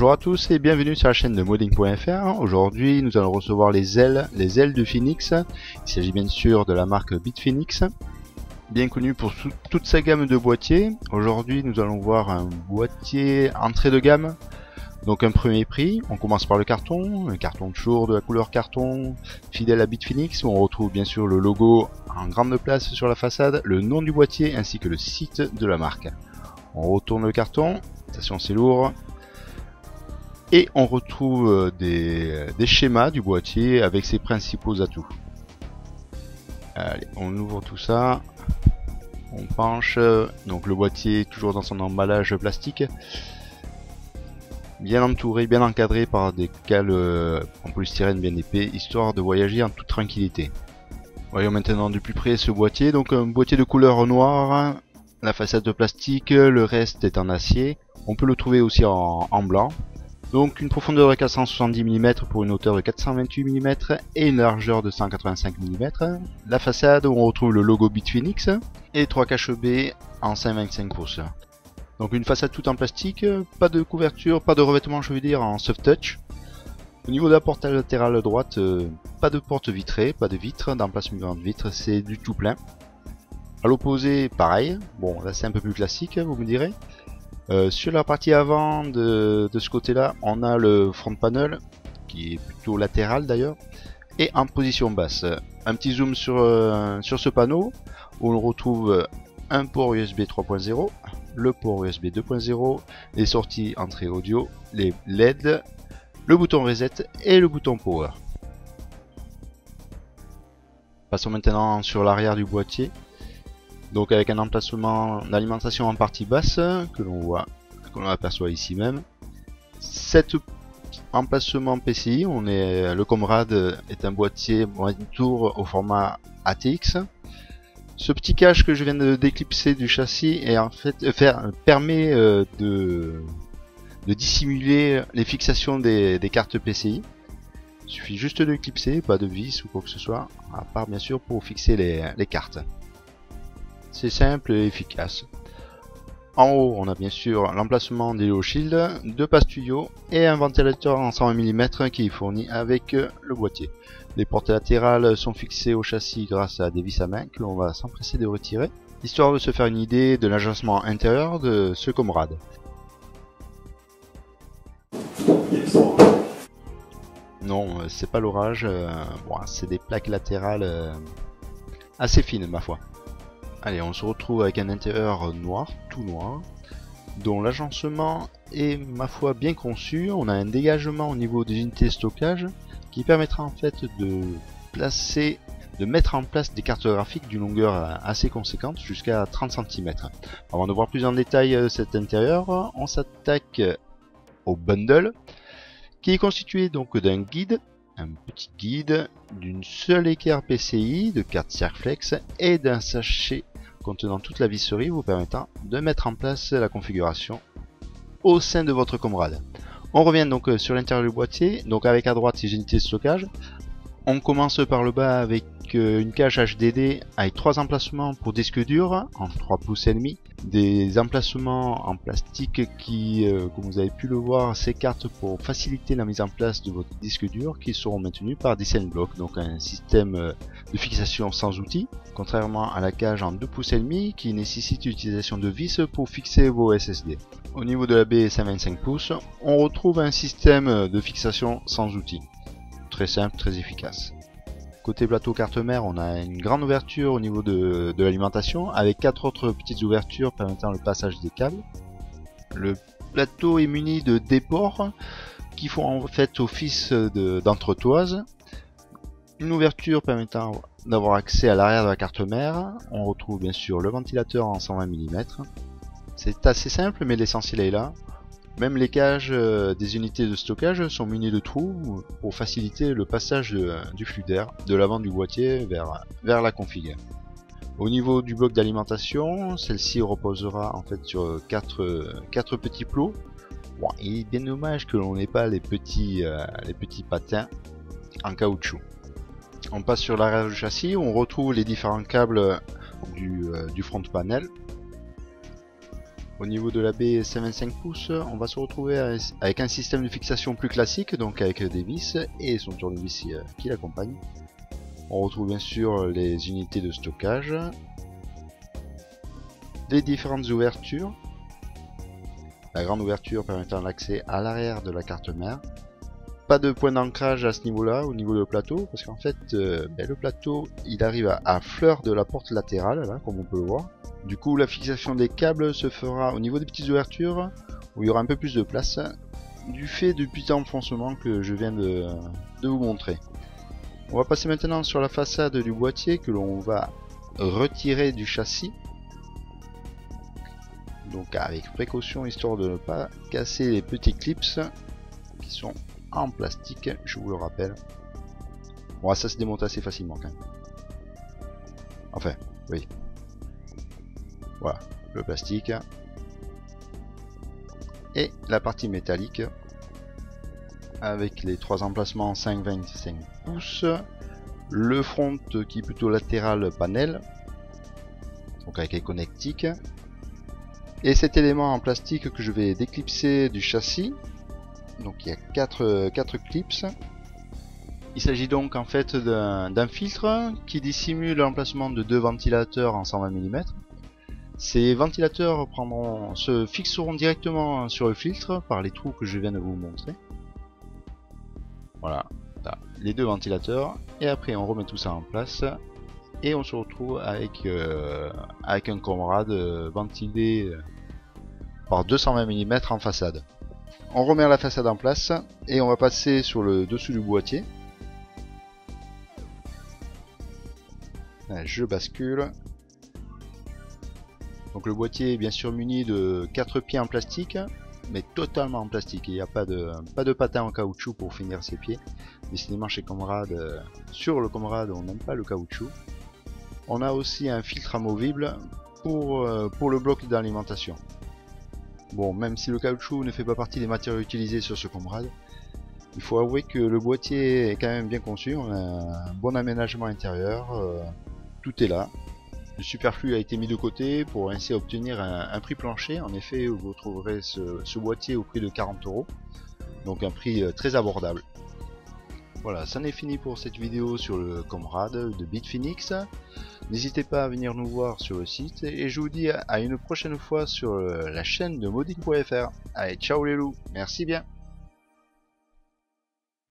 Bonjour à tous et bienvenue sur la chaîne de modding.fr. Aujourd'hui nous allons recevoir les ailes de Phoenix. Il s'agit bien sûr de la marque Bitphoenix, bien connu pour toute sa gamme de boîtiers. Aujourd'hui nous allons voir un boîtier entrée de gamme. Donc un premier prix, on commence par le carton toujours de la couleur carton, fidèle à Bitphoenix, où on retrouve bien sûr le logo en grande place sur la façade, le nom du boîtier ainsi que le site de la marque. On retourne le carton, attention c'est lourd. Et on retrouve des schémas du boîtier avec ses principaux atouts. Allez, on ouvre tout ça. On penche. Donc le boîtier toujours dans son emballage plastique. Bien entouré, bien encadré par des cales en polystyrène bien épais, histoire de voyager en toute tranquillité. Voyons maintenant de plus près ce boîtier. Donc un boîtier de couleur noire. La façade de plastique, le reste est en acier. On peut le trouver aussi en blanc. Donc une profondeur de 470 mm pour une hauteur de 428 mm et une largeur de 185 mm. La façade où on retrouve le logo Bitphoenix et 3 caches B en 5,25 pouces. Donc une façade toute en plastique, pas de couverture, pas de revêtement je veux dire en soft touch. Au niveau de la porte latérale droite, pas de porte vitrée, pas de vitre, d'emplacement de vitre, c'est du tout plein. À l'opposé pareil, bon là c'est un peu plus classique vous me direz. Sur la partie avant de ce côté là on a le front panel qui est plutôt latéral d'ailleurs et en position basse. Un petit zoom sur ce panneau où on retrouve un port USB 3.0, le port USB 2.0, les sorties entrée audio, les LED, le bouton reset et le bouton power. Passons maintenant sur l'arrière du boîtier. Donc avec un emplacement d'alimentation en partie basse que l'on aperçoit ici même. Cet emplacement PCI, le Comrade est un boîtier tour au format ATX. Ce petit cache que je viens de déclipser du châssis est en fait permet de dissimuler les fixations des cartes PCI. Il suffit juste de clipser, pas de vis ou quoi que ce soit, à part bien sûr pour fixer les cartes. C'est simple et efficace. En haut, on a bien sûr l'emplacement des Hello Shield, 2 passes tuyaux et un ventilateur en 120 mm qui est fourni avec le boîtier. Les portes latérales sont fixées au châssis grâce à des vis à main que l'on va s'empresser de retirer, histoire de se faire une idée de l'agencement intérieur de ce Comrade. Non, c'est pas l'orage, bon, c'est des plaques latérales assez fines ma foi. Allez, on se retrouve avec un intérieur noir, tout noir, dont l'agencement est ma foi bien conçu. On a un dégagement au niveau des unités de stockage qui permettra en fait de mettre en place des cartes graphiques d'une longueur assez conséquente, jusqu'à 30 cm. Avant de voir plus en détail cet intérieur, on s'attaque au bundle, qui est constitué donc d'un guide, un petit guide, d'une seule équerre PCI, de cartes Circflex et d'un sachet contenant toute la visserie vous permettant de mettre en place la configuration au sein de votre Comrade. On revient donc sur l'intérieur du boîtier, donc avec à droite les unités de stockage. On commence par le bas avec une cage HDD avec 3 emplacements pour disque dur en 3 pouces et demi, des emplacements en plastique qui, comme vous avez pu le voir, s'écartent pour faciliter la mise en place de votre disque dur, qui seront maintenus par des Block, donc un système de fixation sans outils, contrairement à la cage en 2 pouces et demi qui nécessite l'utilisation de vis pour fixer vos SSD. Au niveau de la baie 5,25 pouces, on retrouve un système de fixation sans outils. Très simple, très efficace. Côté plateau carte mère, on a une grande ouverture au niveau de l'alimentation avec 4 autres petites ouvertures permettant le passage des câbles. Le plateau est muni de déports qui font en fait office d'entretoise. Une ouverture permettant d'avoir accès à l'arrière de la carte mère. On retrouve bien sûr le ventilateur en 120 mm. C'est assez simple mais l'essentiel est là. Même les cages des unités de stockage sont munies de trous pour faciliter le passage du flux d'air de l'avant du boîtier vers la config. Au niveau du bloc d'alimentation, celle-ci reposera en fait sur 4 petits plots. Bon, il est bien dommage que l'on n'ait pas les petits patins en caoutchouc. On passe sur l'arrière du châssis où on retrouve les différents câbles du front panel. Au niveau de la baie 125 pouces, on va se retrouver avec un système de fixation plus classique, donc avec des vis et son tournevis qui l'accompagne. On retrouve bien sûr les unités de stockage, les différentes ouvertures, la grande ouverture permettant l'accès à l'arrière de la carte mère. Pas de point d'ancrage à ce niveau-là, au niveau du plateau, parce qu'en fait, le plateau, il arrive à fleur de la porte latérale, là, comme on peut le voir. Du coup, la fixation des câbles se fera au niveau des petites ouvertures, où il y aura un peu plus de place, du fait du petit enfoncement que je viens de vous montrer. On va passer maintenant sur la façade du boîtier, que l'on va retirer du châssis. Donc avec précaution, histoire de ne pas casser les petits clips qui sont en plastique, je vous le rappelle. Bon, ça se démonte assez facilement quand même. Enfin, oui. Voilà, le plastique. Et la partie métallique. Avec les trois emplacements 5-25 pouces. Le front qui est plutôt latéral panel. Donc avec les connectiques. Et cet élément en plastique que je vais déclipser du châssis. Donc il y a 4 clips. Il s'agit donc en fait d'un filtre qui dissimule l'emplacement de 2 ventilateurs en 120 mm. Ces ventilateurs se fixeront directement sur le filtre par les trous que je viens de vous montrer. Voilà, là, les 2 ventilateurs. Et après on remet tout ça en place. Et on se retrouve avec un comrade ventilé par 220 mm en façade. On remet la façade en place et on va passer sur le dessous du boîtier. Là, je bascule. Donc le boîtier est bien sûr muni de 4 pieds en plastique, mais totalement en plastique. Il n'y a pas de patin en caoutchouc pour finir ses pieds. Décidément chez Comrade, sur le Comrade, on n'aime pas le caoutchouc. On a aussi un filtre amovible pour le bloc d'alimentation. Bon, même si le caoutchouc ne fait pas partie des matériaux utilisés sur ce Comrade, il faut avouer que le boîtier est quand même bien conçu. On a un bon aménagement intérieur, tout est là. Le superflu a été mis de côté pour ainsi obtenir un prix plancher. En effet, vous trouverez ce boîtier au prix de 40 €, donc un prix très abordable. Voilà, ça n'est fini pour cette vidéo sur le Comrade de Bitfinex. N'hésitez pas à venir nous voir sur le site et je vous dis à une prochaine fois sur la chaîne de modding.fr. Allez, ciao les loups, merci bien.